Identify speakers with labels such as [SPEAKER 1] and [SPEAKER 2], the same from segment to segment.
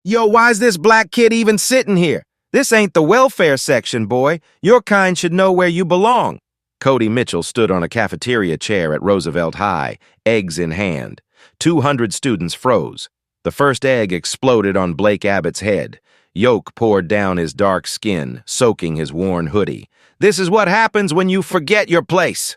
[SPEAKER 1] Yo, why's this black kid even sitting here? This ain't the welfare section, boy. Your kind should know where you belong. Cody Mitchell stood on a cafeteria chair at Roosevelt High, eggs in hand. 200 students froze. The first egg exploded on Blake Abbott's head. Yolk poured down his dark skin, soaking his worn hoodie. This is what happens when you forget your place.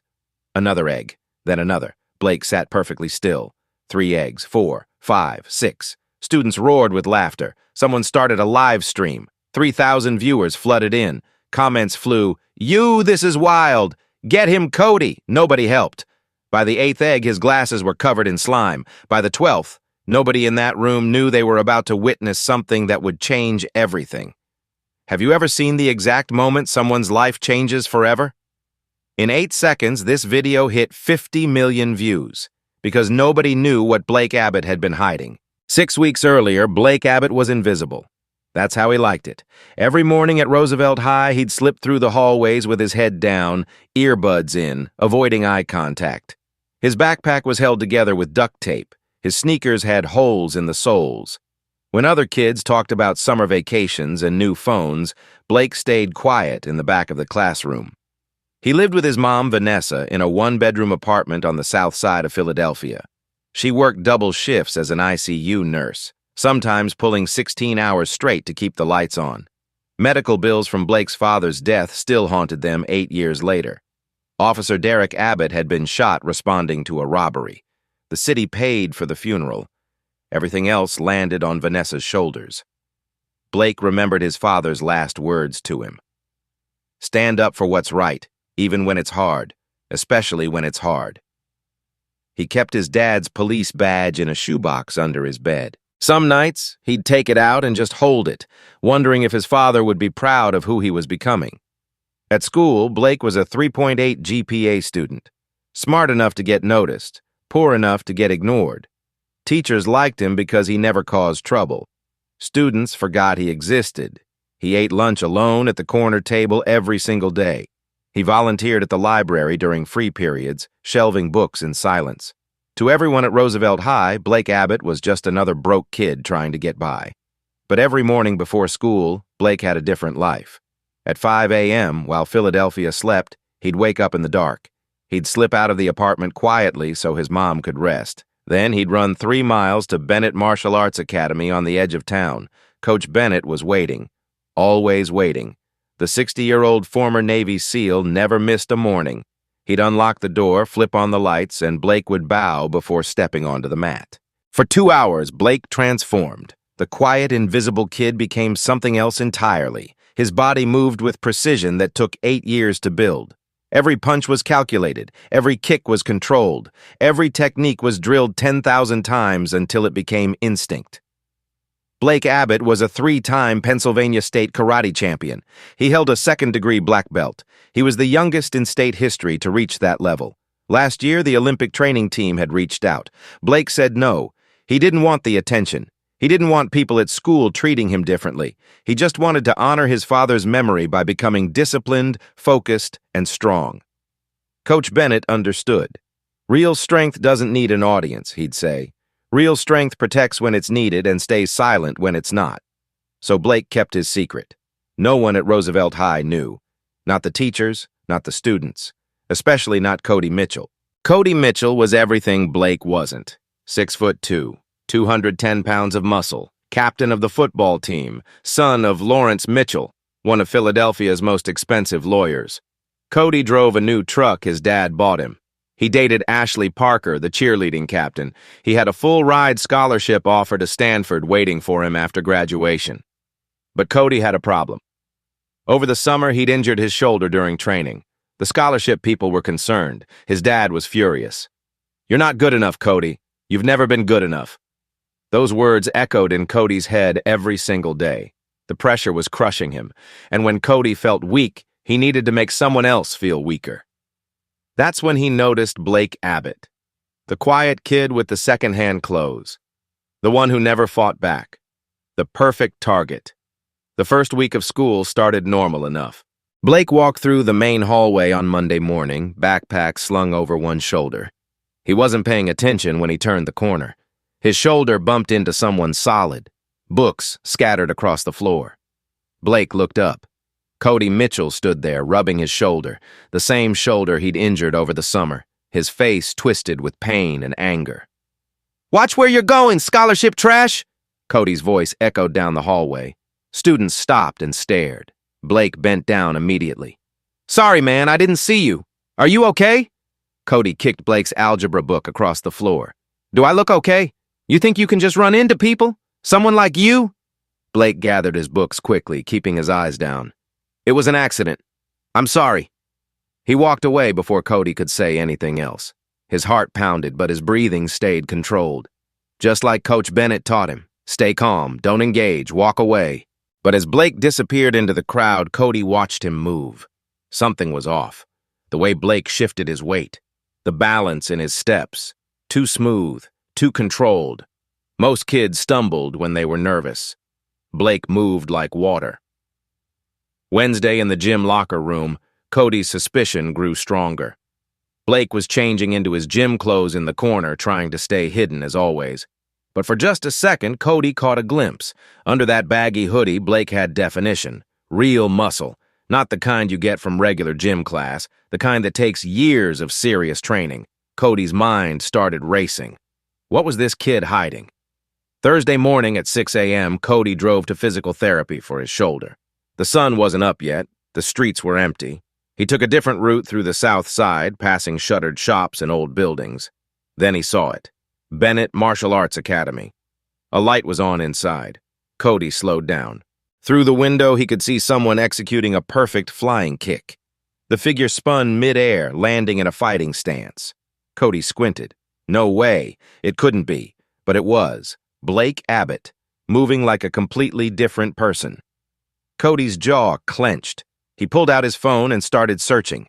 [SPEAKER 1] Another egg, then another. Blake sat perfectly still. 3 eggs, 4, 5, 6. Students roared with laughter. Someone started a live stream. 3,000 viewers flooded in. Comments flew, This is wild. Get him, Cody." Nobody helped. By the 8th egg, his glasses were covered in slime. By the 12th, nobody in that room knew they were about to witness something that would change everything. Have you ever seen the exact moment someone's life changes forever? In 8 seconds, this video hit 50 million views, because nobody knew what Blake Abbott had been hiding. 6 weeks earlier, Blake Abbott was invisible. That's how he liked it. Every morning at Roosevelt High, he'd slip through the hallways with his head down, earbuds in, avoiding eye contact. His backpack was held together with duct tape. His sneakers had holes in the soles. When other kids talked about summer vacations and new phones, Blake stayed quiet in the back of the classroom. He lived with his mom, Vanessa, in a 1-bedroom apartment on the south side of Philadelphia. She worked double shifts as an ICU nurse, sometimes pulling 16 hours straight to keep the lights on. Medical bills from Blake's father's death still haunted them 8 years later. Officer Derek Abbott had been shot responding to a robbery. The city paid for the funeral. Everything else landed on Vanessa's shoulders. Blake remembered his father's last words to him. "Stand up for what's right, even when it's hard, especially when it's hard." He kept his dad's police badge in a shoebox under his bed. Some nights, he'd take it out and just hold it, wondering if his father would be proud of who he was becoming. At school, Blake was a 3.8 GPA student, smart enough to get noticed, poor enough to get ignored. Teachers liked him because he never caused trouble. Students forgot he existed. He ate lunch alone at the corner table every single day. He volunteered at the library during free periods, shelving books in silence. To everyone at Roosevelt High, Blake Abbott was just another broke kid trying to get by. But every morning before school, Blake had a different life. At 5 a.m., while Philadelphia slept, he'd wake up in the dark. He'd slip out of the apartment quietly so his mom could rest. Then he'd run 3 miles to Bennett Martial Arts Academy on the edge of town. Coach Bennett was waiting. Always waiting. The 60-year-old former Navy SEAL never missed a morning. He'd unlock the door, flip on the lights, and Blake would bow before stepping onto the mat. For 2 hours, Blake transformed. The quiet, invisible kid became something else entirely. His body moved with precision that took 8 years to build. Every punch was calculated. Every kick was controlled. Every technique was drilled 10,000 times until it became instinct. Blake Abbott was a 3-time Pennsylvania State karate champion. He held a 2nd-degree black belt. He was the youngest in state history to reach that level. Last year, the Olympic training team had reached out. Blake said no. He didn't want the attention. He didn't want people at school treating him differently. He just wanted to honor his father's memory by becoming disciplined, focused, and strong. Coach Bennett understood. Real strength doesn't need an audience, he'd say. Real strength protects when it's needed and stays silent when it's not. So Blake kept his secret. No one at Roosevelt High knew. Not the teachers, not the students. Especially not Cody Mitchell. Cody Mitchell was everything Blake wasn't. 6'2", 210 pounds of muscle, captain of the football team, son of Lawrence Mitchell, one of Philadelphia's most expensive lawyers. Cody drove a new truck his dad bought him. He dated Ashley Parker, the cheerleading captain. He had a full-ride scholarship offer to Stanford waiting for him after graduation. But Cody had a problem. Over the summer, he'd injured his shoulder during training. The scholarship people were concerned. His dad was furious. "You're not good enough, Cody. You've never been good enough." Those words echoed in Cody's head every single day. The pressure was crushing him, and when Cody felt weak, he needed to make someone else feel weaker. That's when he noticed Blake Abbott, the quiet kid with the second-hand clothes, the one who never fought back, the perfect target. The first week of school started normal enough. Blake walked through the main hallway on Monday morning, backpack slung over one shoulder. He wasn't paying attention when he turned the corner. His shoulder bumped into someone solid. books scattered across the floor. Blake looked up. Cody Mitchell stood there, rubbing his shoulder, the same shoulder he'd injured over the summer, his face twisted with pain and anger. "Watch where you're going, scholarship trash!" Cody's voice echoed down the hallway. Students stopped and stared. Blake bent down immediately. "Sorry, man, I didn't see you. Are you okay?" Cody kicked Blake's algebra book across the floor. "Do I look okay? You think you can just run into people? Someone like you?" Blake gathered his books quickly, keeping his eyes down. "It was an accident. I'm sorry." He walked away before Cody could say anything else. His heart pounded, but his breathing stayed controlled. Just like Coach Bennett taught him, stay calm, don't engage, walk away. But as Blake disappeared into the crowd, Cody watched him move. Something was off. The way Blake shifted his weight, the balance in his steps, too smooth, too controlled. Most kids stumbled when they were nervous. Blake moved like water. Wednesday in the gym locker room, Cody's suspicion grew stronger. Blake was changing into his gym clothes in the corner, trying to stay hidden as always. But for just a second, Cody caught a glimpse. Under that baggy hoodie, Blake had definition, real muscle, not the kind you get from regular gym class, the kind that takes years of serious training. Cody's mind started racing. What was this kid hiding? Thursday morning at 6 a.m., Cody drove to physical therapy for his shoulder. The sun wasn't up yet. The streets were empty. He took a different route through the south side, passing shuttered shops and old buildings. Then he saw it. Bennett Martial Arts Academy. A light was on inside. Cody slowed down. Through the window, he could see someone executing a perfect flying kick. The figure spun mid-air, landing in a fighting stance. Cody squinted. No way. It couldn't be. But it was. Blake Abbott, moving like a completely different person. Cody's jaw clenched. He pulled out his phone and started searching.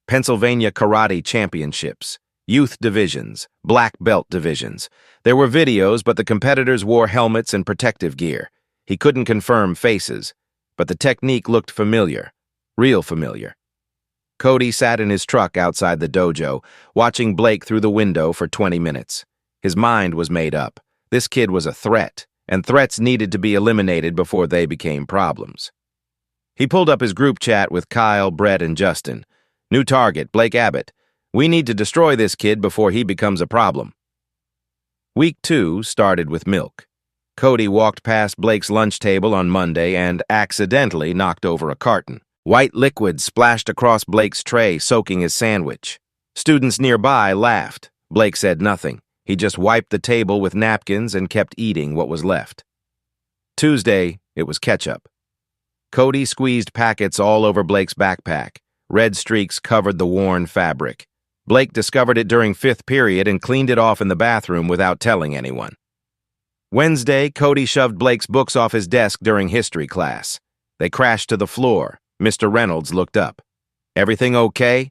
[SPEAKER 1] Pennsylvania Karate Championships, youth divisions, black belt divisions. There were videos, but the competitors wore helmets and protective gear. He couldn't confirm faces, but the technique looked familiar, real familiar. Cody sat in his truck outside the dojo, watching Blake through the window for 20 minutes. His mind was made up. This kid was a threat, and threats needed to be eliminated before they became problems. He pulled up his group chat with Kyle, Brett, and Justin. New target, Blake Abbott. We need to destroy this kid before he becomes a problem. Week 2 started with milk. Cody walked past Blake's lunch table on Monday and accidentally knocked over a carton. White liquid splashed across Blake's tray, soaking his sandwich. Students nearby laughed. Blake said nothing. He just wiped the table with napkins and kept eating what was left. Tuesday, it was ketchup. Cody squeezed packets all over Blake's backpack. Red streaks covered the worn fabric. Blake discovered it during 5th period and cleaned it off in the bathroom without telling anyone. Wednesday, Cody shoved Blake's books off his desk during history class. They crashed to the floor. Mr. Reynolds looked up. "Everything okay?"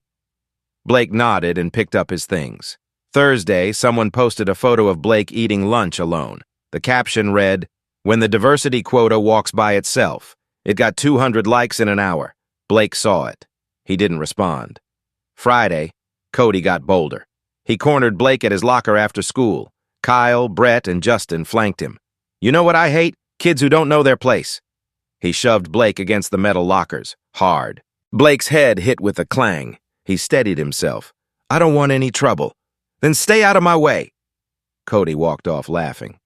[SPEAKER 1] Blake nodded and picked up his things. Thursday, someone posted a photo of Blake eating lunch alone. The caption read, "When the diversity quota walks by itself." It got 200 likes in an hour. Blake saw it. He didn't respond. Friday, Cody got bolder. He cornered Blake at his locker after school. Kyle, Brett, and Justin flanked him. "You know what I hate? Kids who don't know their place." He shoved Blake against the metal lockers, hard. Blake's head hit with a clang. He steadied himself. "I don't want any trouble." "Then stay out of my way." Cody walked off laughing.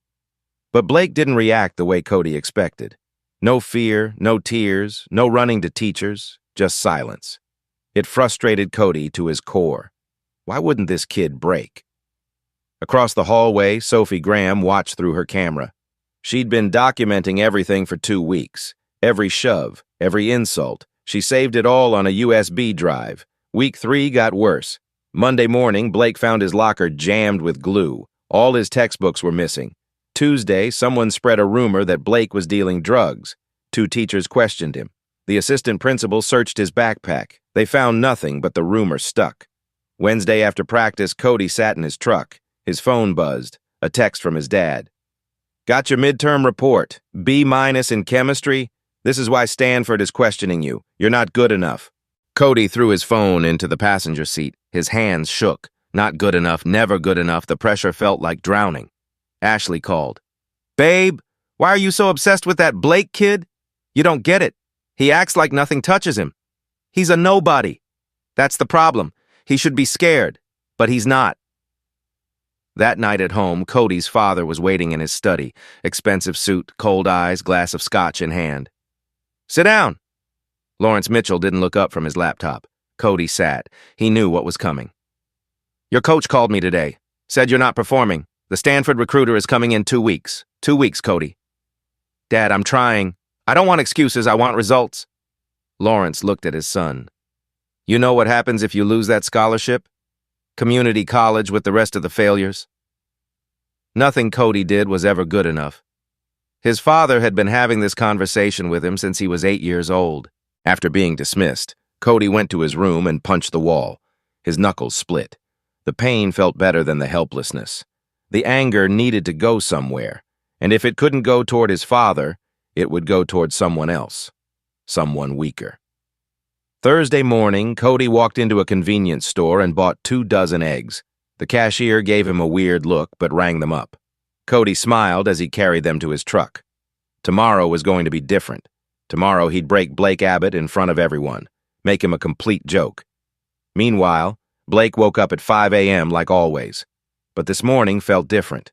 [SPEAKER 1] But Blake didn't react the way Cody expected. No fear, no tears, no running to teachers, just silence. It frustrated Cody to his core. Why wouldn't this kid break? Across the hallway, Sophie Graham watched through her camera. She'd been documenting everything for 2 weeks. Every shove, every insult. She saved it all on a USB drive. Week 3 got worse. Monday morning, Blake found his locker jammed with glue. All his textbooks were missing. Tuesday, someone spread a rumor that Blake was dealing drugs. 2 teachers questioned him. The assistant principal searched his backpack. They found nothing, but the rumor stuck. Wednesday after practice, Cody sat in his truck. His phone buzzed. A text from his dad. "Got your midterm report. B- in chemistry? This is why Stanford is questioning you. You're not good enough." Cody threw his phone into the passenger seat. His hands shook. Not good enough, never good enough. The pressure felt like drowning. Ashley called. "Babe, Why are you so obsessed with that Blake kid? You don't get it. He acts like nothing touches him. He's a nobody. That's the problem. He should be scared, but he's not. That night at home, Cody's father was waiting in his study, expensive suit, cold eyes, glass of scotch in hand. Sit down. Lawrence Mitchell didn't look up from his laptop. Cody sat. He knew what was coming. Your coach called me today. Said you're not performing. The Stanford recruiter is coming in 2 weeks. 2 weeks, Cody. Dad, I'm trying. I don't want excuses. I want results. Lawrence looked at his son. You know what happens if you lose that scholarship? Community college with the rest of the failures? Nothing Cody did was ever good enough. His father had been having this conversation with him since he was 8 years old. After being dismissed, Cody went to his room and punched the wall. His knuckles split. The pain felt better than the helplessness. The anger needed to go somewhere, and if it couldn't go toward his father, it would go toward someone else, someone weaker. Thursday morning, Cody walked into a convenience store and bought 24 eggs. The cashier gave him a weird look but rang them up. Cody smiled as he carried them to his truck. Tomorrow was going to be different. Tomorrow he'd break Blake Abbott in front of everyone, make him a complete joke. Meanwhile, Blake woke up at 5 a.m. like always, but this morning felt different,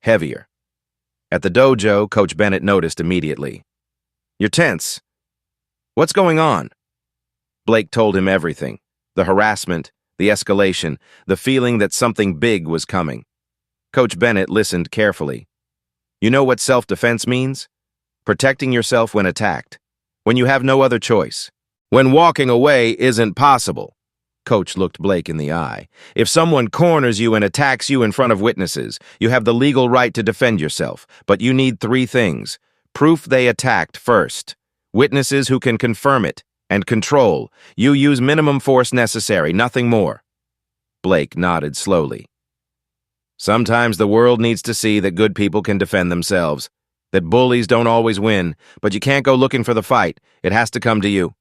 [SPEAKER 1] heavier. At the dojo, Coach Bennett noticed immediately. You're tense. What's going on? Blake told him everything, the harassment, the escalation, the feeling that something big was coming. Coach Bennett listened carefully. You know what self-defense means? Protecting yourself when attacked, when you have no other choice, when walking away isn't possible. Coach looked Blake in the eye. If someone corners you and attacks you in front of witnesses, you have the legal right to defend yourself, but you need 3 things. Proof they attacked first, witnesses who can confirm it, and control. You use minimum force necessary, nothing more. Blake nodded slowly. Sometimes the world needs to see that good people can defend themselves, that bullies don't always win, but you can't go looking for the fight. It has to come to you.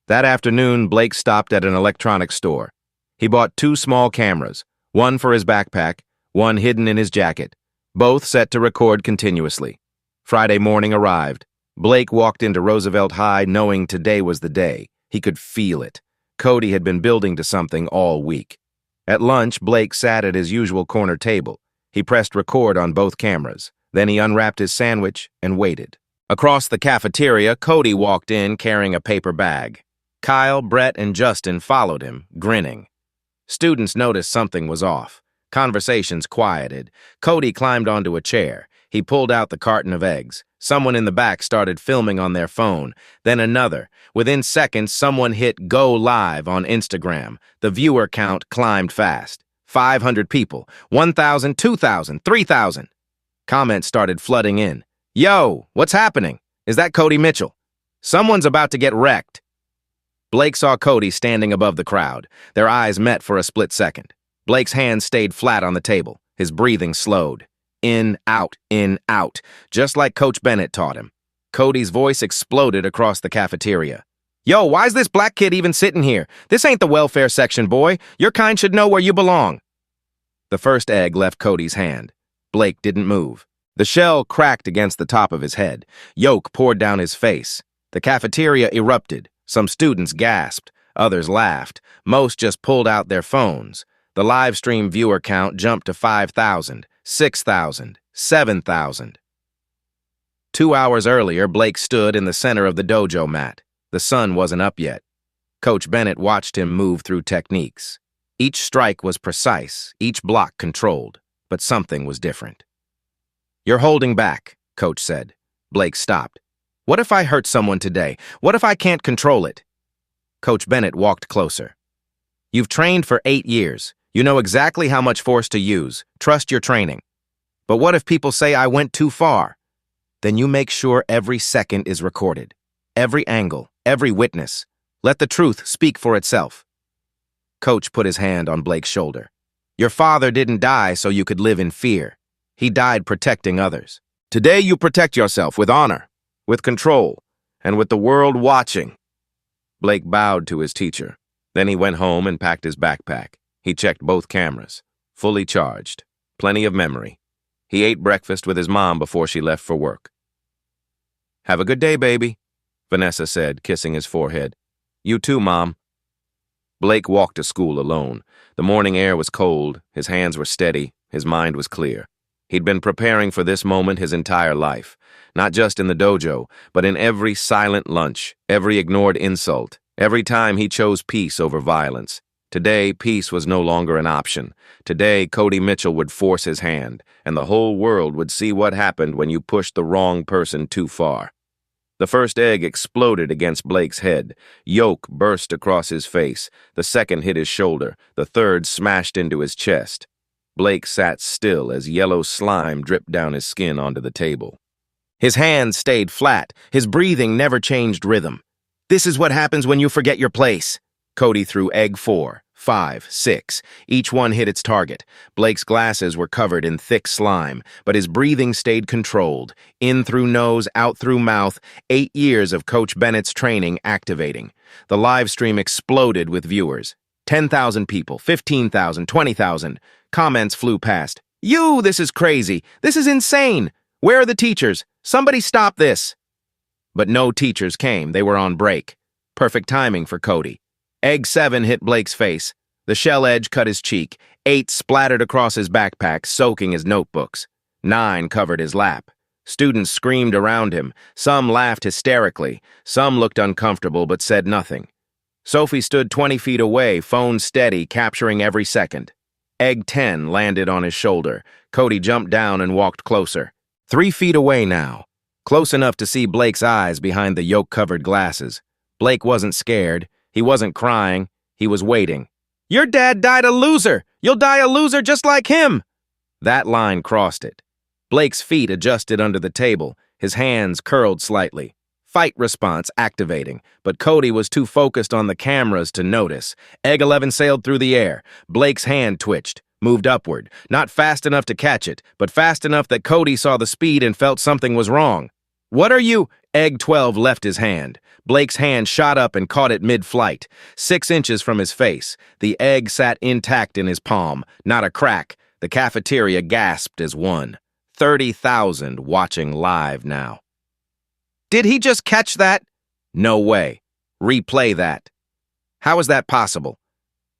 [SPEAKER 1] That afternoon, Blake stopped at an electronics store. He bought 2 small cameras, one for his backpack, one hidden in his jacket, both set to record continuously. Friday morning arrived. Blake walked into Roosevelt High knowing today was the day. He could feel it. Cody had been building to something all week. At lunch, Blake sat at his usual corner table. He pressed record on both cameras. Then he unwrapped his sandwich and waited. Across the cafeteria, Cody walked in carrying a paper bag. Kyle, Brett, and Justin followed him, grinning. Students noticed something was off. Conversations quieted. Cody climbed onto a chair. He pulled out the carton of eggs. Someone in the back started filming on their phone. Then another. Within seconds, someone hit Go Live on Instagram. The viewer count climbed fast. 500 people. 1,000, 2,000, 3,000. Comments started flooding in. Yo, what's happening? Is that Cody Mitchell? Someone's about to get wrecked. Blake saw Cody standing above the crowd. Their eyes met for a split second. Blake's hands stayed flat on the table. His breathing slowed. In, out, just like Coach Bennett taught him. Cody's voice exploded across the cafeteria. Yo, why's this black kid even sitting here? This ain't the welfare section, boy. Your kind should know where you belong. The first egg left Cody's hand. Blake didn't move. The shell cracked against the top of his head. Yolk poured down his face. The cafeteria erupted. Some students gasped. Others laughed. Most just pulled out their phones. The live stream viewer count jumped to 5,000. 6,000, 7,000. 2 hours earlier, Blake stood in the center of the dojo mat. The sun wasn't up yet. Coach Bennett watched him move through techniques. Each strike was precise, each block controlled, but something was different. You're holding back, Coach said. Blake stopped. What if I hurt someone today? What if I can't control it? Coach Bennett walked closer. You've trained for 8 years. You know exactly how much force to use. Trust your training. But what if people say I went too far? Then you make sure every second is recorded. Every angle, every witness. Let the truth speak for itself. Coach put his hand on Blake's shoulder. Your father didn't die so you could live in fear. He died protecting others. Today you protect yourself with honor, with control, and with the world watching. Blake bowed to his teacher. Then he went home and packed his backpack. He checked both cameras. Fully charged. Plenty of memory. He ate breakfast with his mom before she left for work. "Have a good day, baby," Vanessa said, kissing his forehead. "You too, Mom." Blake walked to school alone. The morning air was cold, his hands were steady, his mind was clear. He'd been preparing for this moment his entire life, not just in the dojo, but in every silent lunch, every ignored insult, every time he chose peace over violence. Today, peace was no longer an option. Today, Cody Mitchell would force his hand, and the whole world would see what happened when you pushed the wrong person too far. The first egg exploded against Blake's head. Yolk burst across his face. The second hit his shoulder. The third smashed into his chest. Blake sat still as yellow slime dripped down his skin onto the table. His hands stayed flat. His breathing never changed rhythm. "This is what happens when you forget your place." Cody threw egg 4, 5, 6. Each one hit its target. Blake's glasses were covered in thick slime, but his breathing stayed controlled. In through nose, out through mouth, 8 years of Coach Bennett's training activating. The live stream exploded with viewers. 10,000 people, 15,000, 20,000. Comments flew past. This is crazy. This is insane. Where are the teachers? Somebody stop this." But no teachers came. They were on break. Perfect timing for Cody. Egg 7 hit Blake's face. The shell edge cut his cheek. 8 splattered across his backpack, soaking his notebooks. 9 covered his lap. Students screamed around him. Some laughed hysterically. Some looked uncomfortable but said nothing. Sophie stood 20 feet away, phone steady, capturing every second. Egg 10 landed on his shoulder. Cody jumped down and walked closer. 3 feet away now. Close enough to see Blake's eyes behind the yolk-covered glasses. Blake wasn't scared. He wasn't crying. He was waiting. "Your dad died a loser! You'll die a loser just like him!" That line crossed it. Blake's feet adjusted under the table. His hands curled slightly. Fight response activating, but Cody was too focused on the cameras to notice. Egg 11 sailed through the air. Blake's hand twitched, moved upward. Not fast enough to catch it, but fast enough that Cody saw the speed and felt something was wrong. "What are you?" Egg 12 left his hand. Blake's hand shot up and caught it mid-flight, 6 inches from his face. The egg sat intact in his palm, not a crack. The cafeteria gasped as one. 30,000 watching live now. "Did he just catch that?" "No way. Replay that." "How is that possible?"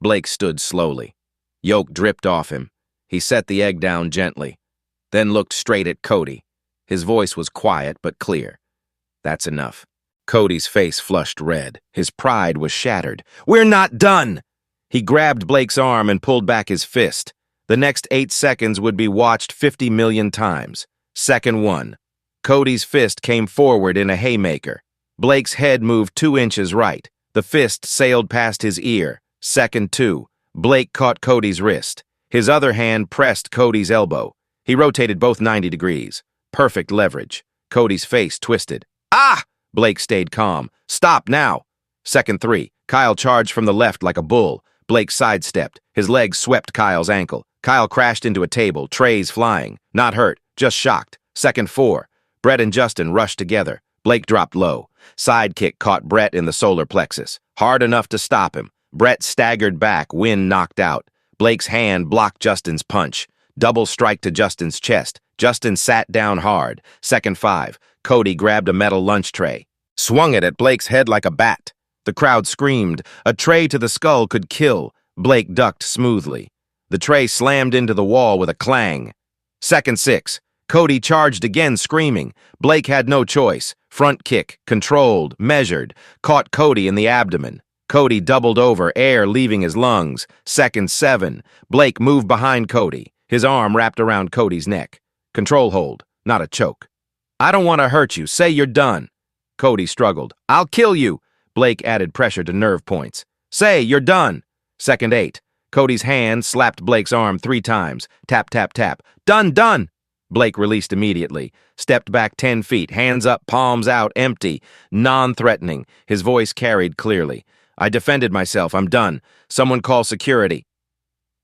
[SPEAKER 1] Blake stood slowly. Yolk dripped off him. He set the egg down gently, then looked straight at Cody. His voice was quiet but clear. "That's enough." Cody's face flushed red. His pride was shattered. "We're not done!" He grabbed Blake's arm and pulled back his fist. The next 8 seconds would be watched 50 million times. Second 1. Cody's fist came forward in a haymaker. Blake's head moved 2 inches right. The fist sailed past his ear. Second 2. Blake caught Cody's wrist. His other hand pressed Cody's elbow. He rotated both 90 degrees. Perfect leverage. Cody's face twisted. "Ah!" Blake stayed calm. "Stop now!" Second 3. Kyle charged from the left like a bull. Blake sidestepped. His legs swept Kyle's ankle. Kyle crashed into a table, trays flying. Not hurt, just shocked. Second 4. Brett and Justin rushed together. Blake dropped low. Sidekick caught Brett in the solar plexus. Hard enough to stop him. Brett staggered back, wind knocked out. Blake's hand blocked Justin's punch. Double strike to Justin's chest. Justin sat down hard. Second 5. Cody grabbed a metal lunch tray. Swung it at Blake's head like a bat. The crowd screamed. A tray to the skull could kill. Blake ducked smoothly. The tray slammed into the wall with a clang. Second 6. Cody charged again, screaming. Blake had no choice. Front kick, controlled, measured. Caught Cody in the abdomen. Cody doubled over, air leaving his lungs. Second 7. Blake moved behind Cody. His arm wrapped around Cody's neck. Control hold, not a choke. "I don't want to hurt you. Say you're done." Cody struggled. "I'll kill you." Blake added pressure to nerve points. "Say you're done." Second 8. Cody's hand slapped Blake's arm 3 times. Tap, tap, tap. "Done, done." Blake released immediately. Stepped back 10 feet, hands up, palms out, empty, non-threatening. His voice carried clearly. "I defended myself. I'm done. Someone call security."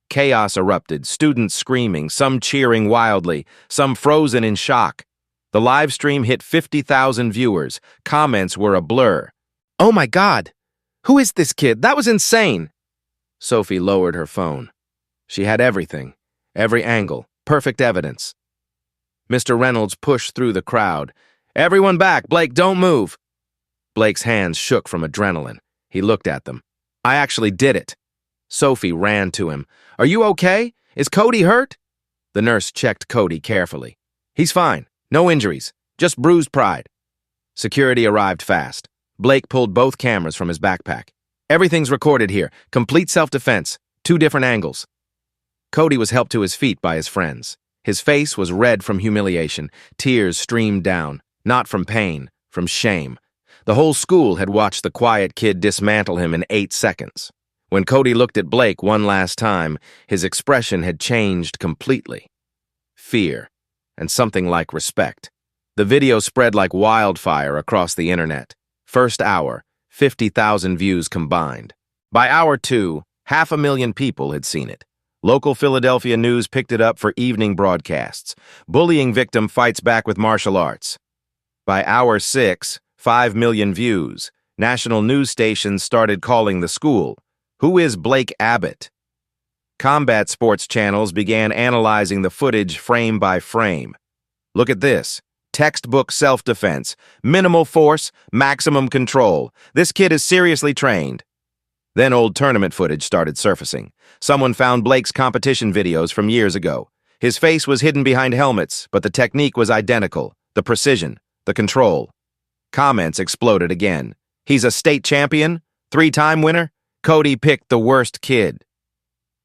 [SPEAKER 1] Chaos erupted, students screaming, some cheering wildly, some frozen in shock. The live stream hit 50,000 viewers. Comments were a blur. "Oh my God! Who is this kid? That was insane!" Sophie lowered her phone. She had everything, every angle, perfect evidence. Mr. Reynolds pushed through the crowd. "Everyone back! Blake, don't move!" Blake's hands shook from adrenaline. He looked at them. "I actually did it." Sophie ran to him. "Are you okay? Is Cody hurt?" The nurse checked Cody carefully. "He's fine. No injuries. Just bruised pride." Security arrived fast. Blake pulled both cameras from his backpack. "Everything's recorded here. Complete self-defense. 2 different angles." Cody was helped to his feet by his friends. His face was red from humiliation. Tears streamed down, not from pain, from shame. The whole school had watched the quiet kid dismantle him in 8 seconds. When Cody looked at Blake one last time, his expression had changed completely. Fear, and something like respect. The video spread like wildfire across the internet. First hour, 50,000 views combined. By hour 2, 500,000 people had seen it. Local Philadelphia news picked it up for evening broadcasts. Bullying victim fights back with martial arts. By hour 6, 5 million views. National news stations started calling the school. Who is Blake Abbott? Combat sports channels began analyzing the footage frame by frame. "Look at this. Textbook self-defense. Minimal force, maximum control. This kid is seriously trained." Then old tournament footage started surfacing. Someone found Blake's competition videos from years ago. His face was hidden behind helmets, but the technique was identical. The precision, the control. Comments exploded again. "He's a state champion? 3-time winner? Cody picked the worst kid."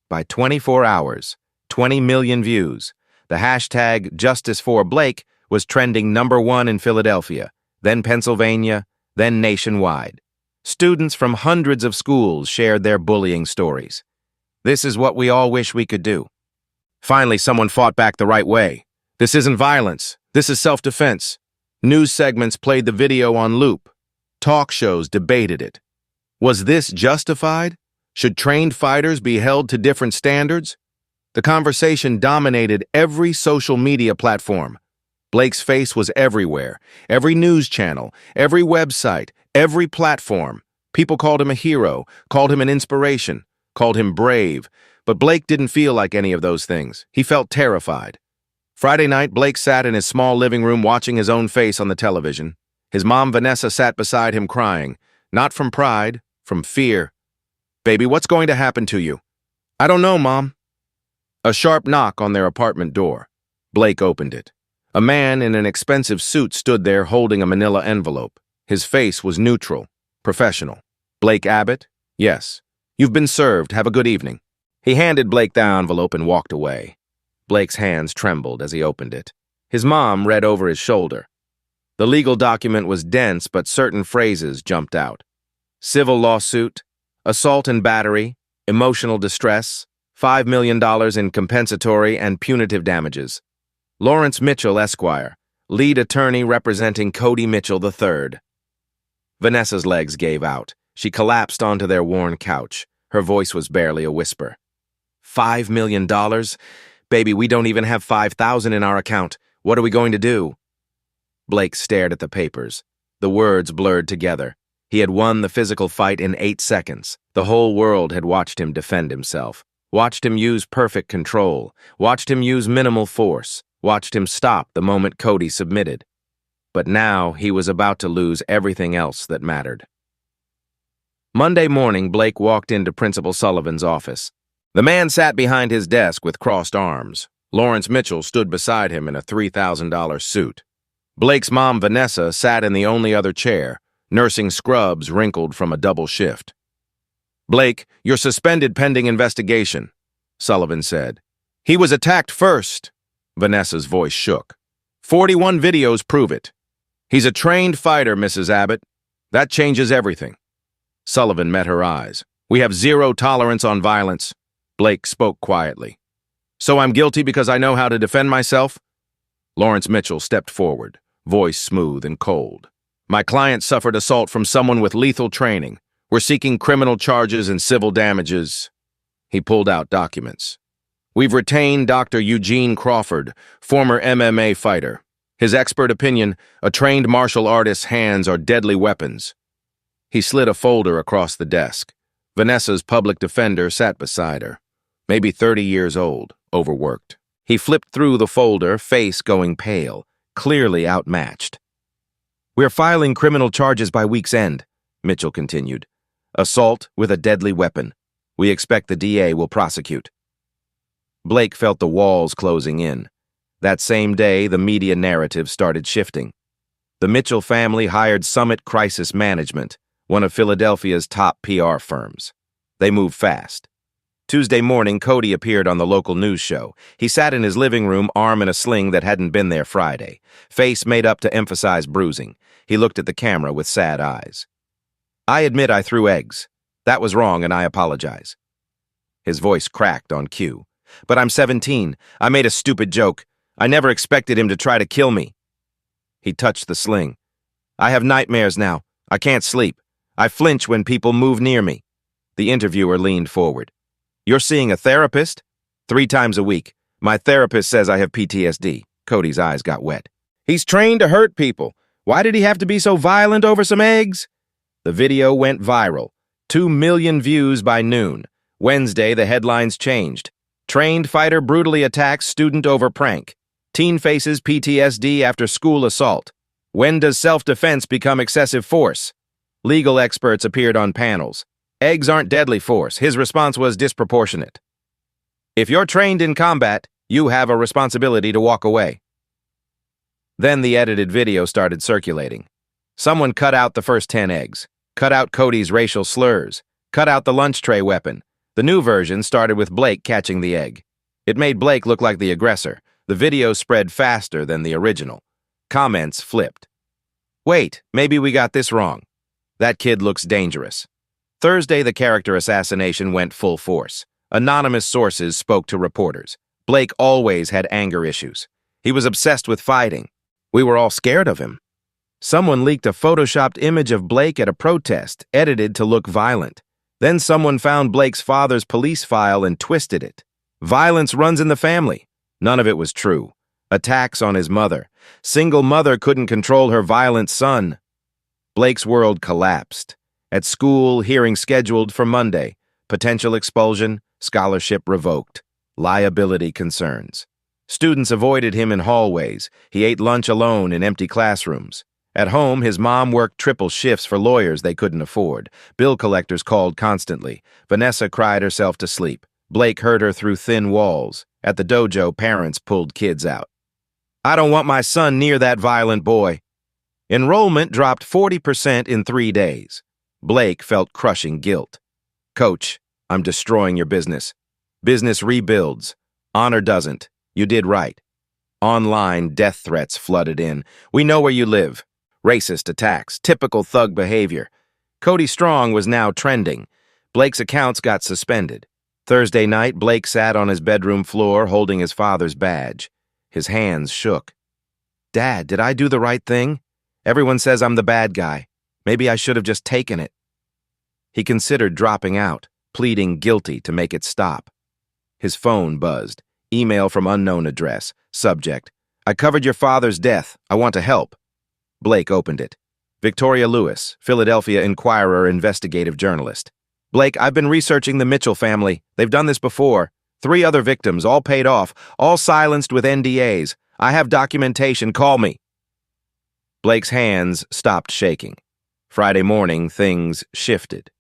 [SPEAKER 1] By 24 hours, 20 million views. The hashtag #JusticeForBlake was trending #1 in Philadelphia, then Pennsylvania, then nationwide. Students from hundreds of schools shared their bullying stories. This is what we all wish we could do. Finally, someone fought back the right way. "This isn't violence. This is self-defense." News segments played the video on loop. Talk shows debated it. Was this justified? Should trained fighters be held to different standards? The conversation dominated every social media platform. Blake's face was everywhere. Every news channel, every website, every platform. People called him a hero, called him an inspiration, called him brave. But Blake didn't feel like any of those things. He felt terrified. Friday night, Blake sat in his small living room watching his own face on the television. His mom, Vanessa, sat beside him crying. Not from pride, from fear. "Baby, what's going to happen to you?" "I don't know, Mom." A sharp knock on their apartment door. Blake opened it. A man in an expensive suit stood there holding a manila envelope. His face was neutral, professional. "Blake Abbott?" "Yes." "You've been served. Have a good evening." He handed Blake the envelope and walked away. Blake's hands trembled as he opened it. His mom read over his shoulder. The legal document was dense, but certain phrases jumped out. Civil lawsuit, assault and battery, emotional distress, $5 million in compensatory and punitive damages. Lawrence Mitchell, Esquire, lead attorney representing Cody Mitchell III. Vanessa's legs gave out. She collapsed onto their worn couch. Her voice was barely a whisper. $5 million? Baby, we don't even have 5,000 in our account. What are we going to do? Blake stared at the papers. The words blurred together. He had won the physical fight in 8 seconds. The whole world had watched him defend himself, watched him use perfect control, watched him use minimal force, watched him stop the moment Cody submitted. But now he was about to lose everything else that mattered. Monday morning, Blake walked into Principal Sullivan's office. The man sat behind his desk with crossed arms. Lawrence Mitchell stood beside him in a $3,000 suit. Blake's mom, Vanessa, sat in the only other chair, nursing scrubs wrinkled from a double shift. "Blake, you're suspended pending investigation," Sullivan said. "He was attacked first." Vanessa's voice shook. 41 videos prove it. "He's a trained fighter, Mrs. Abbott. That changes everything." Sullivan met her eyes. "We have zero tolerance on violence." Blake spoke quietly. "So I'm guilty because I know how to defend myself?" Lawrence Mitchell stepped forward, voice smooth and cold. "My client suffered assault from someone with lethal training. We're seeking criminal charges and civil damages." He pulled out documents. "We've retained Dr. Eugene Crawford, former MMA fighter. His expert opinion, a trained martial artist's hands are deadly weapons." He slid a folder across the desk. Vanessa's public defender sat beside her. Maybe 30 years old, overworked. He flipped through the folder, face going pale, clearly outmatched. "We're filing criminal charges by week's end," Mitchell continued. "Assault with a deadly weapon. We expect the DA will prosecute." Blake felt the walls closing in. That same day, the media narrative started shifting. The Mitchell family hired Summit Crisis Management, one of Philadelphia's top PR firms. They moved fast. Tuesday morning, Cody appeared on the local news show. He sat in his living room, arm in a sling that hadn't been there Friday, face made up to emphasize bruising. He looked at the camera with sad eyes. "I admit I threw eggs. That was wrong, and I apologize." His voice cracked on cue. "But I'm 17. I made a stupid joke. I never expected him to try to kill me." He touched the sling. "I have nightmares now. I can't sleep. I flinch when people move near me." The interviewer leaned forward. "You're seeing a therapist?" "3 times a week. My therapist says I have PTSD. Cody's eyes got wet. "He's trained to hurt people. Why did he have to be so violent over some eggs?" The video went viral. 2 million views by noon. Wednesday, the headlines changed. "Trained fighter brutally attacks student over prank. Teen faces PTSD after school assault. When does self-defense become excessive force?" Legal experts appeared on panels. "Eggs aren't deadly force." His response was disproportionate. "If you're trained in combat, you have a responsibility to walk away." Then the edited video started circulating. Someone cut out the first 10 eggs, cut out Cody's racial slurs, cut out the lunch tray weapon. The new version started with Blake catching the egg. It made Blake look like the aggressor. The video spread faster than the original. Comments flipped. "Wait, maybe we got this wrong. That kid looks dangerous." Thursday, the character assassination went full force. Anonymous sources spoke to reporters. Blake always had anger issues. He was obsessed with fighting. We were all scared of him. Someone leaked a photoshopped image of Blake at a protest, edited to look violent. Then someone found Blake's father's police file and twisted it. Violence runs in the family. None of it was true. Attacks on his mother. Single mother couldn't control her violent son. Blake's world collapsed. At school, hearing scheduled for Monday. Potential expulsion, scholarship revoked. Liability concerns. Students avoided him in hallways. He ate lunch alone in empty classrooms. At home, his mom worked triple shifts for lawyers they couldn't afford. Bill collectors called constantly. Vanessa cried herself to sleep. Blake heard her through thin walls. At the dojo, parents pulled kids out. "I don't want my son near that violent boy." Enrollment dropped 40% in 3 days. Blake felt crushing guilt. "Coach, I'm destroying your business. Business rebuilds. Honor doesn't. You did right." Online, death threats flooded in. "We know where you live." Racist attacks, typical thug behavior. Cody Strong was now trending. Blake's accounts got suspended. Thursday night, Blake sat on his bedroom floor holding his father's badge. His hands shook. "Dad, did I do the right thing? Everyone says I'm the bad guy. Maybe I should have just taken it." He considered dropping out, pleading guilty to make it stop. His phone buzzed. Email from unknown address. Subject: "I covered your father's death. I want to help." Blake opened it. Victoria Lewis, Philadelphia Inquirer investigative journalist. "Blake, I've been researching the Mitchell family. They've done this before. 3 other victims, all paid off, all silenced with NDAs. I have documentation. Call me." Blake's hands stopped shaking. Friday morning, things shifted.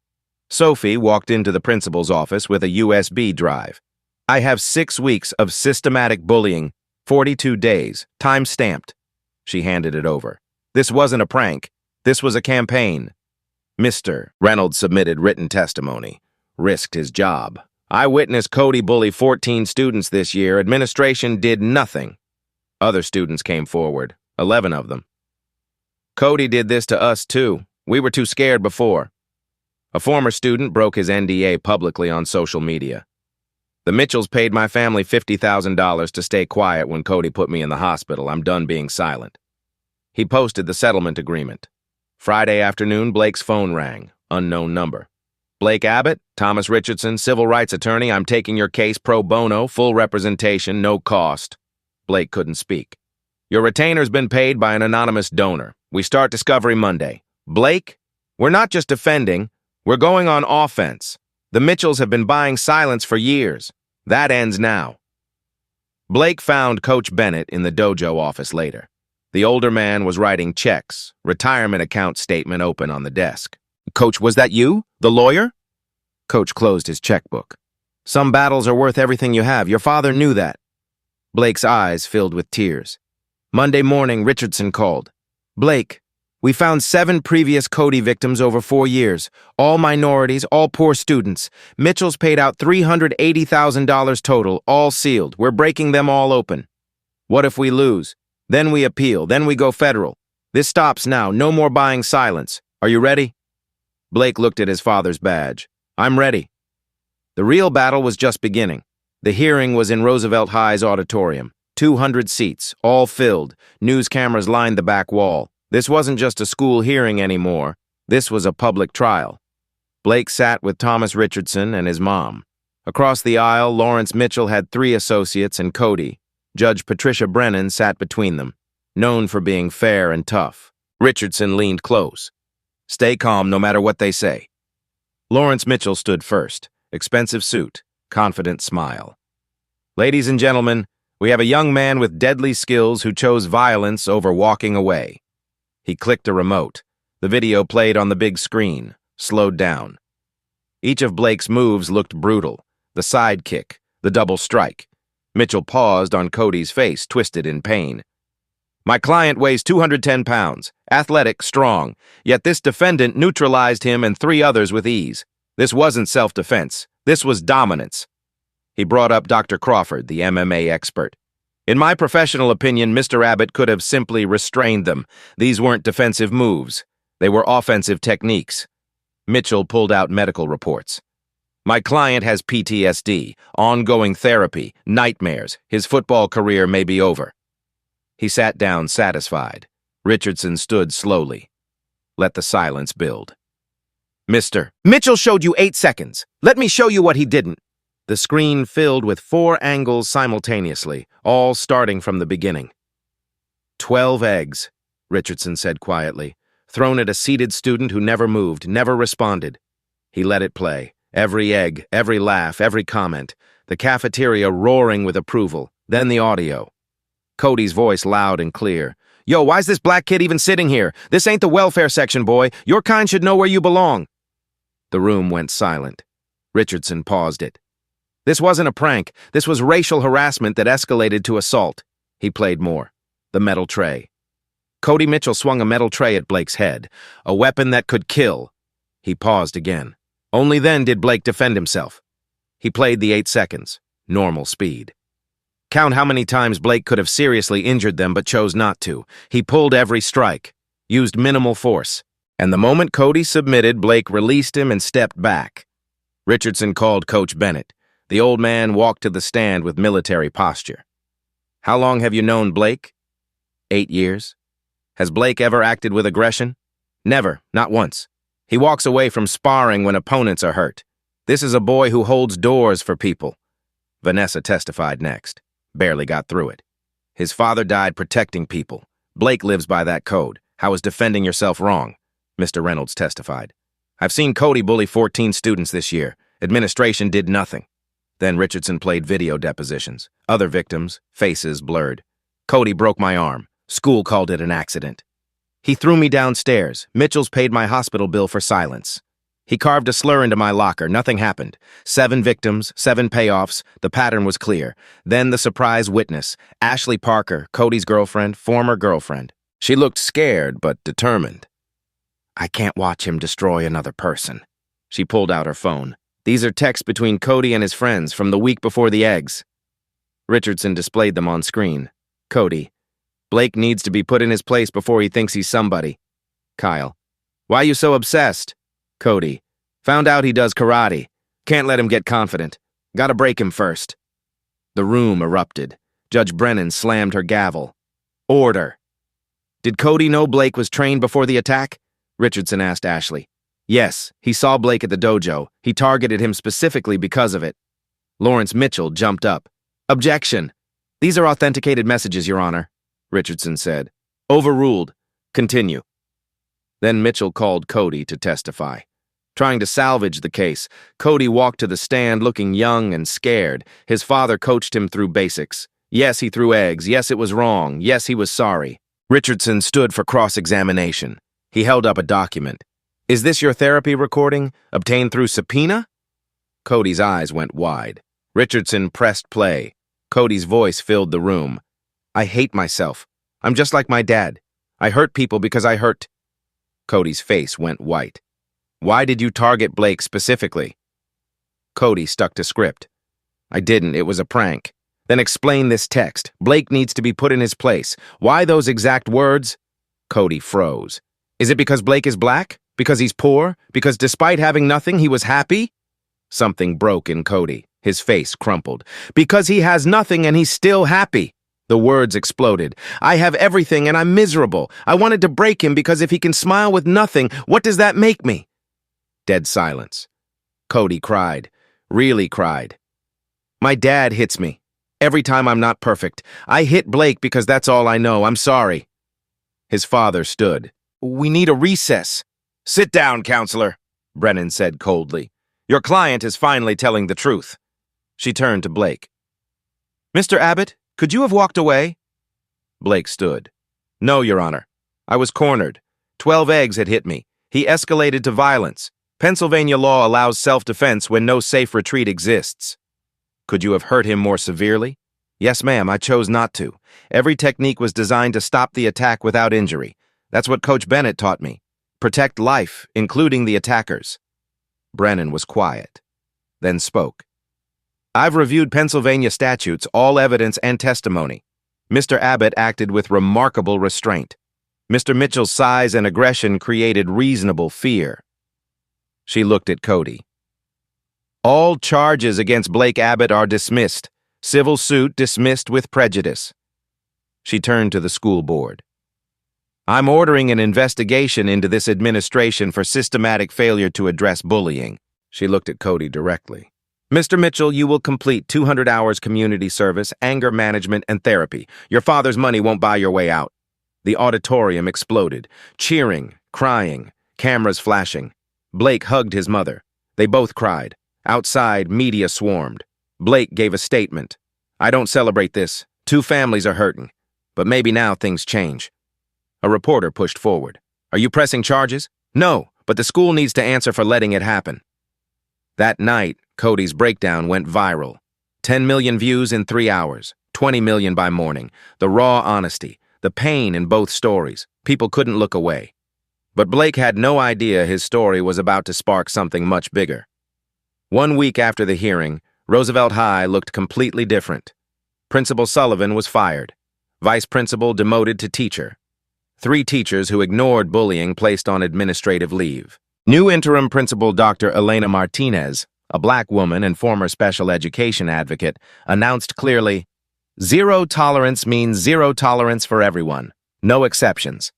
[SPEAKER 1] Sophie walked into the principal's office with a USB drive. "I have 6 weeks of systematic bullying, 42 days, time-stamped." She handed it over. "This wasn't a prank. This was a campaign." Mr. Reynolds submitted written testimony. Risked his job. "I witnessed Cody bully 14 students this year. Administration did nothing." Other students came forward, 11 of them. "Cody did this to us too. We were too scared before." A former student broke his NDA publicly on social media. "The Mitchells paid my family $50,000 to stay quiet when Cody put me in the hospital. I'm done being silent." He posted the settlement agreement. Friday afternoon, Blake's phone rang. Unknown number. "Blake Abbott, Thomas Richardson, civil rights attorney. I'm taking your case pro bono, full representation, no cost." Blake couldn't speak. "Your retainer's been paid by an anonymous donor. We start discovery Monday." "Blake, we're not just defending. We're going on offense. The Mitchells have been buying silence for years. That ends now." Blake found Coach Bennett in the dojo office later. The older man was writing checks, retirement account statement open on the desk. "Coach, was that you? The lawyer?" Coach closed his checkbook. "Some battles are worth everything you have. Your father knew that." Blake's eyes filled with tears. Monday morning, Richardson called. "Blake, we found 7 previous Cody victims over 4 years. All minorities, all poor students. Mitchell's paid out $380,000 total, all sealed. We're breaking them all open. What if we lose? Then we appeal, then we go federal. This stops now, no more buying silence. Are you ready?" Blake looked at his father's badge. "I'm ready." The real battle was just beginning. The hearing was in Roosevelt High's auditorium. 200 seats, all filled. News cameras lined the back wall. This wasn't just a school hearing anymore. This was a public trial. Blake sat with Thomas Richardson and his mom. Across the aisle, Lawrence Mitchell had 3 associates and Cody. Judge Patricia Brennan sat between them, known for being fair and tough. Richardson leaned close. "Stay calm no matter what they say." Lawrence Mitchell stood first, expensive suit, confident smile. "Ladies and gentlemen, we have a young man with deadly skills who chose violence over walking away." He clicked a remote. The video played on the big screen, slowed down. Each of Blake's moves looked brutal. The side kick, the double strike. Mitchell paused on Cody's face, twisted in pain. "My client weighs 210 pounds, athletic, strong, yet this defendant neutralized him and 3 others with ease. This wasn't self-defense. This was dominance." He brought up Dr. Crawford, the MMA expert. "In my professional opinion, Mr. Abbott could have simply restrained them. These weren't defensive moves. They were offensive techniques." Mitchell pulled out medical reports. "My client has PTSD, ongoing therapy, nightmares. His football career may be over." He sat down, satisfied. Richardson stood slowly. Let the silence build. "Mr. Mitchell showed you 8 seconds. Let me show you what he didn't." The screen filled with 4 angles simultaneously, all starting from the beginning. 12 eggs, Richardson said quietly, thrown at a seated student who never moved, never responded. He let it play. Every egg, every laugh, every comment. The cafeteria roaring with approval. Then the audio. Cody's voice loud and clear. "Yo, why's this black kid even sitting here? This ain't the welfare section, boy. Your kind should know where you belong." The room went silent. Richardson paused it. This wasn't a prank. This was racial harassment that escalated to assault. He played more. The metal tray. Cody Mitchell swung a metal tray at Blake's head. A weapon that could kill. He paused again. Only then did Blake defend himself. He played the 8 seconds. Normal speed. Count how many times Blake could have seriously injured them but chose not to. He pulled every strike. Used minimal force. And the moment Cody submitted, Blake released him and stepped back. Richardson called Coach Bennett. The old man walked to the stand with military posture. "How long have you known Blake?" 8 years. "Has Blake ever acted with aggression?" "Never, not once. He walks away from sparring when opponents are hurt. This is a boy who holds doors for people." Vanessa testified next. Barely got through it. "His father died protecting people. Blake lives by that code. How is defending yourself wrong?" Mr. Reynolds testified. "I've seen Cody bully 14 students this year. Administration did nothing." Then Richardson played video depositions. Other victims, faces blurred. "Cody broke my arm. School called it an accident. He threw me downstairs. Mitchell's paid my hospital bill for silence. He carved a slur into my locker. Nothing happened. 7 victims, 7 payoffs. The pattern was clear. Then the surprise witness, Ashley Parker, Cody's girlfriend, former girlfriend. She looked scared but determined. "I can't watch him destroy another person." She pulled out her phone. "These are texts between Cody and his friends from the week before the eggs." Richardson displayed them on screen. Cody. "Blake needs to be put in his place before he thinks he's somebody." Kyle. "Why you so obsessed?" Cody. "Found out he does karate. Can't let him get confident. Gotta break him first." The room erupted. Judge Brennan slammed her gavel. "Order." "Did Cody know Blake was trained before the attack?" Richardson asked Ashley. "Yes, he saw Blake at the dojo. He targeted him specifically because of it." Lawrence Mitchell jumped up. "Objection. These are authenticated messages, Your Honor," Richardson said. "Overruled. Continue." Then Mitchell called Cody to testify. Trying to salvage the case, Cody walked to the stand looking young and scared. His father coached him through basics. Yes, he threw eggs. Yes, it was wrong. Yes, he was sorry. Richardson stood for cross-examination. He held up a document. Is this your therapy recording, obtained through subpoena? Cody's eyes went wide. Richardson pressed play. Cody's voice filled the room. I hate myself. I'm just like my dad. I hurt people because I hurt. Cody's face went white. Why did you target Blake specifically? Cody stuck to script. I didn't. It was a prank. Then explain this text. Blake needs to be put in his place. Why those exact words? Cody froze. Is it because Blake is black? Because he's poor? Because despite having nothing, he was happy? Something broke in Cody. His face crumpled. Because he has nothing and he's still happy. The words exploded. I have everything and I'm miserable. I wanted to break him because if he can smile with nothing, what does that make me? Dead silence. Cody cried. Really cried. My dad hits me. Every time I'm not perfect. I hit Blake because that's all I know. I'm sorry. His father stood. We need a recess. Sit down, counselor, Brennan said coldly. Your client is finally telling the truth. She turned to Blake. Mr. Abbott, could you have walked away? Blake stood. No, Your Honor. I was cornered. 12 eggs had hit me. He escalated to violence. Pennsylvania law allows self-defense when no safe retreat exists. Could you have hurt him more severely? Yes, ma'am, I chose not to. Every technique was designed to stop the attack without injury. That's what Coach Bennett taught me. Protect life, including the attackers. Brennan was quiet, then spoke. I've reviewed Pennsylvania statutes, all evidence and testimony. Mr. Abbott acted with remarkable restraint. Mr. Mitchell's size and aggression created reasonable fear. She looked at Cody. All charges against Blake Abbott are dismissed. Civil suit dismissed with prejudice. She turned to the school board. I'm ordering an investigation into this administration for systematic failure to address bullying. She looked at Cody directly. Mr. Mitchell, you will complete 200 hours community service, anger management, and therapy. Your father's money won't buy your way out. The auditorium exploded. Cheering, crying, cameras flashing. Blake hugged his mother. They both cried. Outside, media swarmed. Blake gave a statement. I don't celebrate this. 2 families are hurting. But maybe now things change. A reporter pushed forward. Are you pressing charges? No, but the school needs to answer for letting it happen. That night, Cody's breakdown went viral. 10 million views in 3 hours. 20 million by morning. The raw honesty. The pain in both stories. People couldn't look away. But Blake had no idea his story was about to spark something much bigger. 1 week after the hearing, Roosevelt High looked completely different. Principal Sullivan was fired. Vice principal demoted to teacher. 3 teachers who ignored bullying placed on administrative leave. New interim principal Dr. Elena Martinez, a black woman and former special education advocate, announced clearly, "Zero tolerance means zero tolerance for everyone. No exceptions."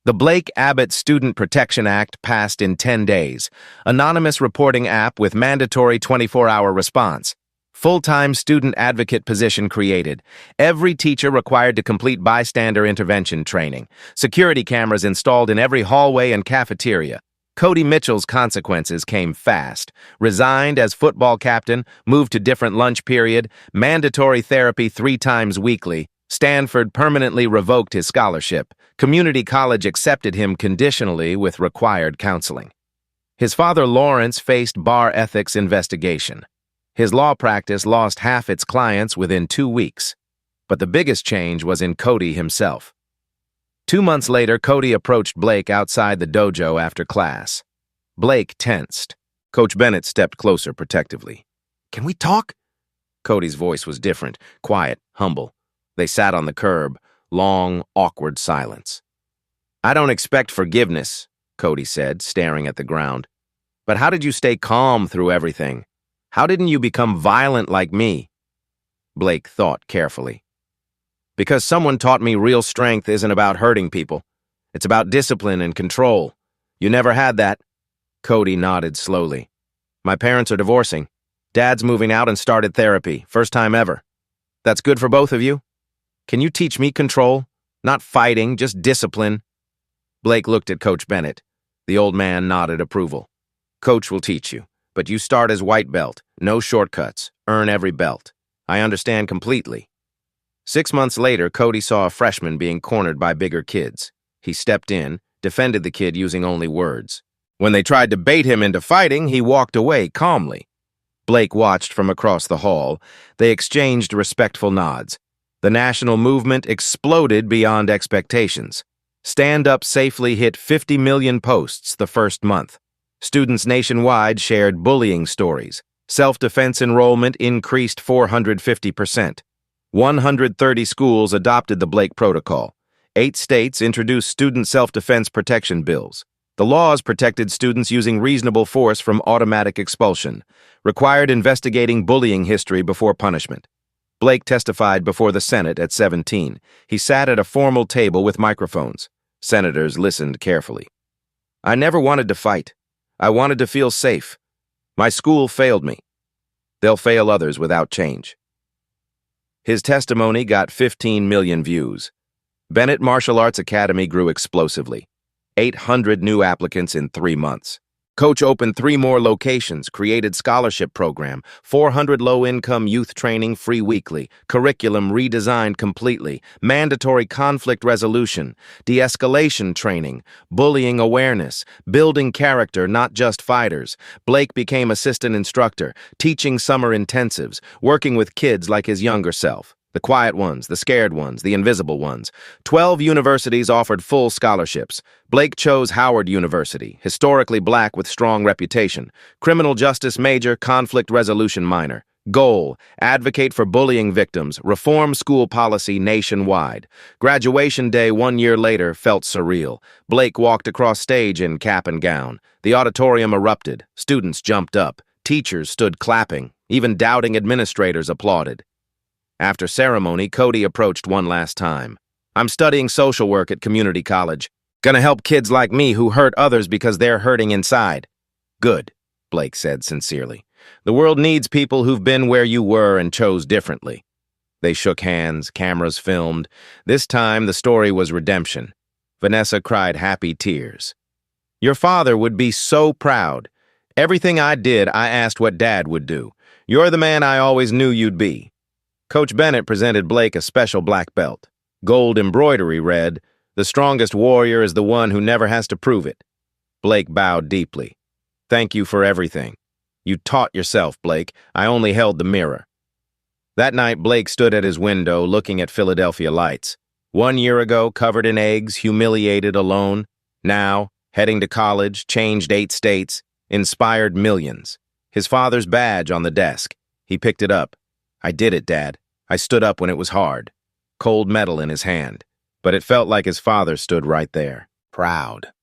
[SPEAKER 1] The Blake Abbott Student Protection Act passed in 10 days. Anonymous reporting app with mandatory 24-hour response. Full-time student advocate position created. Every teacher required to complete bystander intervention training. Security cameras installed in every hallway and cafeteria. Cody Mitchell's consequences came fast. Resigned as football captain, moved to different lunch period, mandatory therapy 3 times weekly. Stanford permanently revoked his scholarship. Community college accepted him conditionally with required counseling. His father Lawrence faced bar ethics investigation. His law practice lost half its clients within 2 weeks. But the biggest change was in Cody himself. 2 months later, Cody approached Blake outside the dojo after class. Blake tensed. Coach Bennett stepped closer protectively. Can we talk? Cody's voice was different, quiet, humble. They sat on the curb, long, awkward silence. I don't expect forgiveness, Cody said, staring at the ground. But how did you stay calm through everything? How didn't you become violent like me? Blake thought carefully. Because someone taught me real strength isn't about hurting people. It's about discipline and control. You never had that. Cody nodded slowly. My parents are divorcing. Dad's moving out and started therapy, first time ever. That's good for both of you? Can you teach me control? Not fighting, just discipline. Blake looked at Coach Bennett. The old man nodded approval. Coach will teach you, but you start as white belt. No shortcuts. Earn every belt. I understand completely. 6 months later, Cody saw a freshman being cornered by bigger kids. He stepped in, defended the kid using only words. When they tried to bait him into fighting, he walked away calmly. Blake watched from across the hall. They exchanged respectful nods. The national movement exploded beyond expectations. Stand Up safely hit 50 million posts the first month. Students nationwide shared bullying stories. Self-defense enrollment increased 450%. 130 schools adopted the Blake Protocol. 8 states introduced student self-defense protection bills. The laws protected students using reasonable force from automatic expulsion, required investigating bullying history before punishment. Blake testified before the Senate at 17. He sat at a formal table with microphones. Senators listened carefully. "I never wanted to fight. I wanted to feel safe. My school failed me. They'll fail others without change." His testimony got 15 million views. Bennett Martial Arts Academy grew explosively. 800 new applicants in 3 months. Coach opened 3 more locations, created scholarship program, 400 low-income youth training free weekly, curriculum redesigned completely, mandatory conflict resolution, de-escalation training, bullying awareness, building character, not just fighters. Blake became assistant instructor, teaching summer intensives, working with kids like his younger self. The quiet ones, the scared ones, the invisible ones. 12 universities offered full scholarships. Blake chose Howard University, historically black with strong reputation. Criminal justice major, conflict resolution minor. Goal: advocate for bullying victims, reform school policy nationwide. Graduation day 1 year later felt surreal. Blake walked across stage in cap and gown. The auditorium erupted. Students jumped up. Teachers stood clapping. Even doubting administrators applauded. After ceremony, Cody approached one last time. "I'm studying social work at community college. Gonna help kids like me who hurt others because they're hurting inside." "Good," Blake said sincerely. "The world needs people who've been where you were and chose differently." They shook hands, cameras filmed. This time, the story was redemption. Vanessa cried happy tears. "Your father would be so proud. Everything I did, I asked what Dad would do. You're the man I always knew you'd be." Coach Bennett presented Blake a special black belt. Gold embroidery read, "The strongest warrior is the one who never has to prove it." Blake bowed deeply. "Thank you for everything. You taught yourself, Blake. I only held the mirror." That night, Blake stood at his window looking at Philadelphia lights. 1 year ago, covered in eggs, humiliated, alone. Now, heading to college, changed 8 states, inspired millions. His father's badge on the desk. He picked it up. "I did it, Dad. I stood up when it was hard." Cold metal in his hand. But it felt like his father stood right there, proud.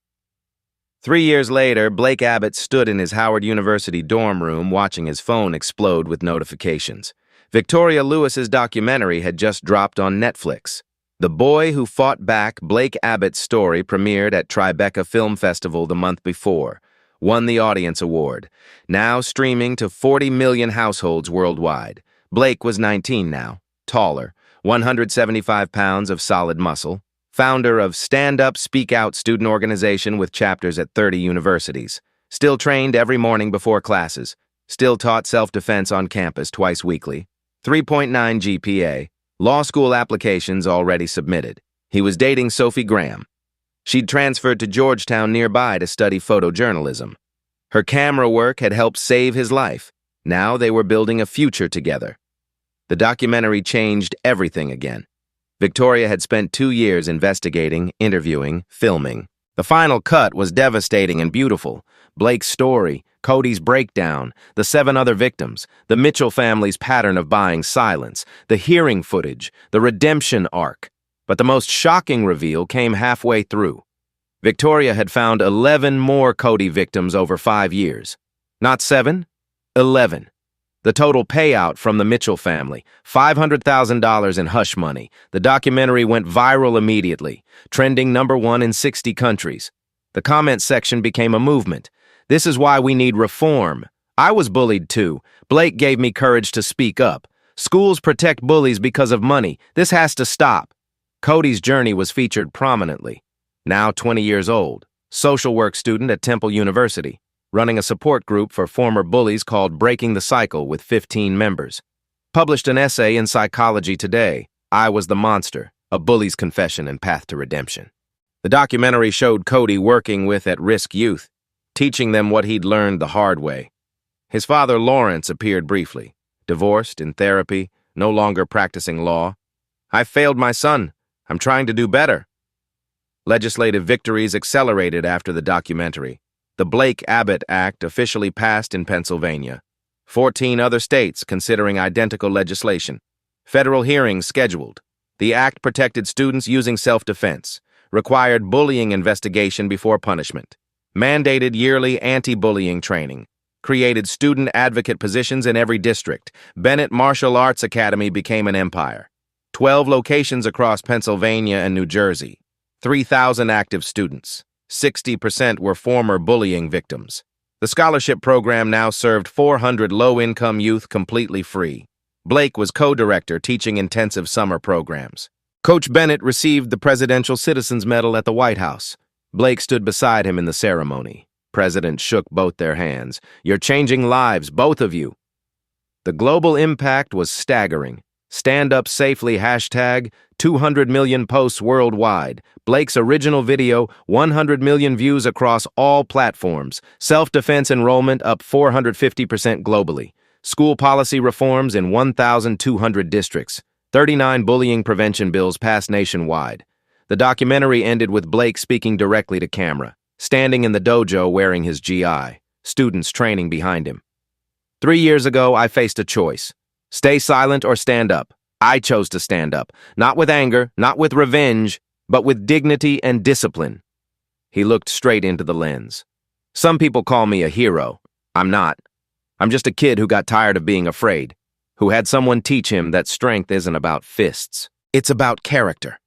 [SPEAKER 1] 3 years later, Blake Abbott stood in his Howard University dorm room watching his phone explode with notifications. Victoria Lewis's documentary had just dropped on Netflix. The Boy Who Fought Back, Blake Abbott's story premiered at Tribeca Film Festival the month before. Won the Audience Award. Now streaming to 40 million households worldwide. Blake was 19 now, taller, 175 pounds of solid muscle, founder of Stand Up, Speak Out student organization with chapters at 30 universities, still trained every morning before classes, still taught self-defense on campus twice weekly, 3.9 GPA, law school applications already submitted. He was dating Sophie Graham. She'd transferred to Georgetown nearby to study photojournalism. Her camera work had helped save his life. Now they were building a future together. The documentary changed everything again. Victoria had spent 2 years investigating, interviewing, filming. The final cut was devastating and beautiful. Blake's story, Cody's breakdown, the 7 other victims, the Mitchell family's pattern of buying silence, the hearing footage, the redemption arc. But the most shocking reveal came halfway through. Victoria had found 11 more Cody victims over 5 years. Not 7, 11. The total payout from the Mitchell family, $500,000 in hush money. The documentary went viral immediately, trending #1 in 60 countries. The comment section became a movement. "This is why we need reform. I was bullied too. Blake gave me courage to speak up. Schools protect bullies because of money. This has to stop." Cody's journey was featured prominently. Now 20 years old, social work student at Temple University, running a support group for former bullies called Breaking the Cycle with 15 members. Published an essay in Psychology Today, I Was the Monster, A Bully's Confession and Path to Redemption. The documentary showed Cody working with at-risk youth, teaching them what he'd learned the hard way. His father, Lawrence, appeared briefly, divorced, in therapy, no longer practicing law. "I failed my son. I'm trying to do better." Legislative victories accelerated after the documentary. The Blake-Abbott Act officially passed in Pennsylvania. 14 other states considering identical legislation. Federal hearings scheduled. The act protected students using self-defense, required bullying investigation before punishment, mandated yearly anti-bullying training, created student advocate positions in every district. Bennett Martial Arts Academy became an empire. 12 locations across Pennsylvania and New Jersey. 3,000 active students. 60% were former bullying victims. The scholarship program now served 400 low-income youth completely free. Blake was co-director teaching intensive summer programs. Coach Bennett received the Presidential Citizens Medal at the White House. Blake stood beside him in the ceremony. President shook both their hands. "You're changing lives, both of you." The global impact was staggering. Stand Up Safely hashtag, 200 million posts worldwide. Blake's original video, 100 million views across all platforms. Self-defense enrollment up 450% globally. School policy reforms in 1,200 districts. 39 bullying prevention bills passed nationwide. The documentary ended with Blake speaking directly to camera, standing in the dojo wearing his GI, students training behind him. 3 years ago, I faced a choice. Stay silent or stand up. I chose to stand up, not with anger, not with revenge, but with dignity and discipline. He looked straight into the lens. Some people call me a hero. I'm not. I'm just a kid who got tired of being afraid, who had someone teach him that strength isn't about fists. It's about character.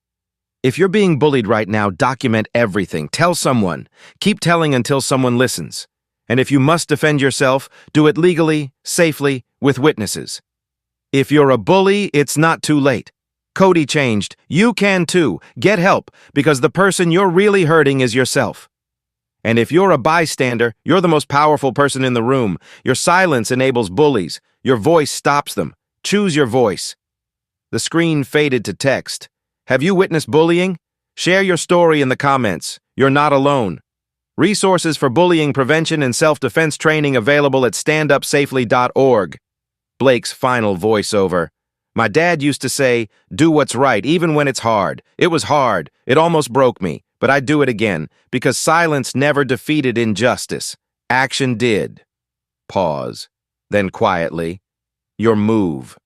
[SPEAKER 1] If you're being bullied right now, document everything. Tell someone. Keep telling until someone listens. And if you must defend yourself, do it legally, safely, with witnesses. If you're a bully, it's not too late. Cody changed. You can too. Get help, because the person you're really hurting is yourself. And if you're a bystander, you're the most powerful person in the room. Your silence enables bullies. Your voice stops them. Choose your voice. The screen faded to text. Have you witnessed bullying? Share your story in the comments. You're not alone. Resources for bullying prevention and self-defense training available at standupsafely.org. Blake's final voiceover. "My dad used to say, do what's right, even when it's hard. It was hard. It almost broke me. But I'd do it again, because silence never defeated injustice. Action did." Pause. Then quietly, "Your move."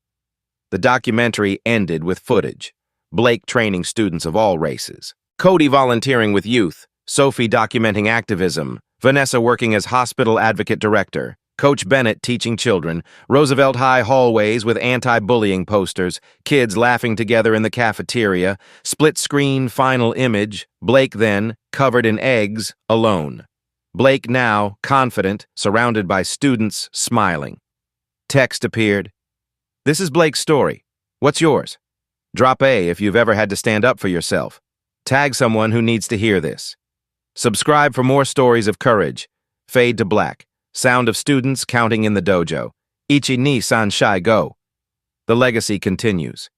[SPEAKER 1] The documentary ended with footage. Blake training students of all races. Cody volunteering with youth. Sophie documenting activism. Vanessa working as hospital advocate director. Coach Bennett teaching children, Roosevelt High hallways with anti-bullying posters, kids laughing together in the cafeteria, split-screen final image, Blake then, covered in eggs, alone. Blake now, confident, surrounded by students, smiling. Text appeared. "This is Blake's story. What's yours?" Drop A if you've ever had to stand up for yourself. Tag someone who needs to hear this. Subscribe for more stories of courage. Fade to black. Sound of students counting in the dojo. Ichi ni san shai go. The legacy continues.